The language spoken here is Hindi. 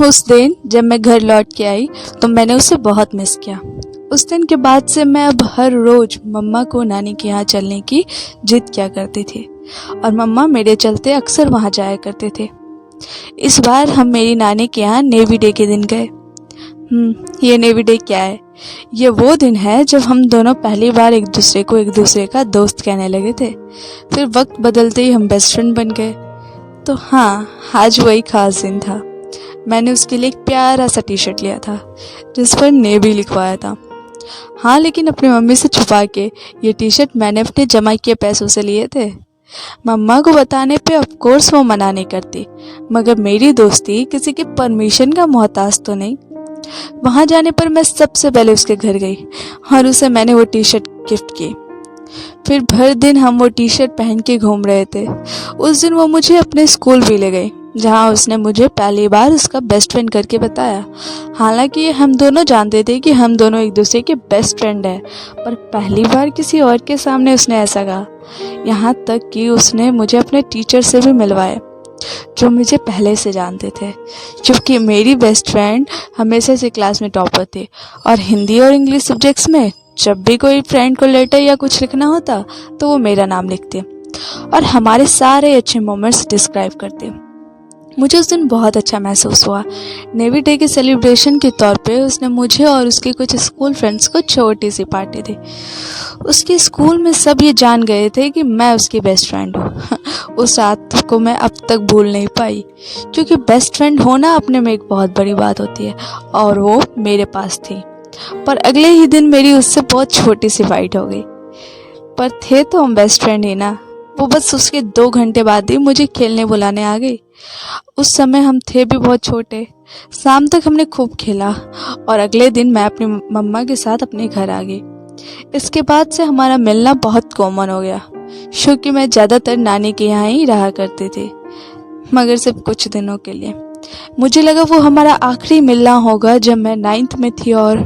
उस दिन जब मैं घर लौट के आई तो मैंने उसे बहुत मिस किया। उस दिन के बाद से मैं अब हर रोज मम्मा को नानी के यहाँ चलने की जिद किया करती थी और मम्मा मेरे चलते अक्सर वहाँ जाया करते थे। इस बार हम मेरी नानी के यहाँ नेवी डे के दिन गए। ये नेवी डे क्या है? ये वो दिन है जब हम दोनों पहली बार एक दूसरे का दोस्त कहने लगे थे। फिर वक्त बदलते ही हम बेस्ट फ्रेंड बन गए। तो हाँ, आज वही खास दिन था। मैंने उसके लिए एक प्यारा सा टी शर्ट लिया था जिस पर नेवी लिखवाया था। हाँ, लेकिन अपनी मम्मी से छुपा के ये टी शर्ट मैंने अपने जमा किए पैसों से लिए थे। मम्मा को बताने पे ऑफ कोर्स वो मना नहीं करती, मगर मेरी दोस्ती किसी की परमिशन का मोहताज तो नहीं। वहां जाने पर मैं सबसे पहले उसके घर गई और उसे मैंने वो टी शर्ट गिफ्ट की। फिर भर दिन हम वो टी शर्ट पहन के घूम रहे थे। उस दिन वो मुझे अपने स्कूल भी ले गई जहाँ उसने मुझे पहली बार उसका बेस्ट फ्रेंड करके बताया। हालांकि हम दोनों जानते थे कि हम दोनों एक दूसरे के बेस्ट फ्रेंड हैं, पर पहली बार किसी और के सामने उसने ऐसा कहा। यहाँ तक कि उसने मुझे अपने टीचर से भी मिलवाया जो मुझे पहले से जानते थे, क्योंकि मेरी बेस्ट फ्रेंड हमेशा से क्लास में टॉपर थी और हिंदी और इंग्लिश सब्जेक्ट्स में जब भी कोई फ्रेंड को लेटर या कुछ लिखना होता तो वो मेरा नाम लिखते और हमारे सारे अच्छे मोमेंट्स डिस्क्राइब करते। मुझे उस दिन बहुत अच्छा महसूस हुआ। नेवी डे के सेलिब्रेशन के तौर पे उसने मुझे और उसके कुछ स्कूल फ्रेंड्स को छोटी सी पार्टी दी। उसके स्कूल में सब ये जान गए थे कि मैं उसकी बेस्ट फ्रेंड हूँ। उस रात को मैं अब तक भूल नहीं पाई, क्योंकि बेस्ट फ्रेंड होना अपने में एक बहुत बड़ी बात होती है और वो मेरे पास थी। पर अगले ही दिन मेरी उससे बहुत छोटी सी फाइट हो गई। पर थे तो हम बेस्ट फ्रेंड ही ना। वो बस उसके 2 घंटे बाद ही मुझे खेलने बुलाने आ गई। उस समय हम थे भी बहुत छोटे। शाम तक हमने खूब खेला और अगले दिन मैं अपनी मम्मा के साथ अपने घर आ गई। इसके बाद से हमारा मिलना बहुत कॉमन हो गया, क्योंकि मैं ज़्यादातर नानी के यहाँ ही रहा करती थी, मगर सिर्फ कुछ दिनों के लिए। मुझे लगा वो हमारा आखिरी मिलना होगा जब मैं 9th में थी और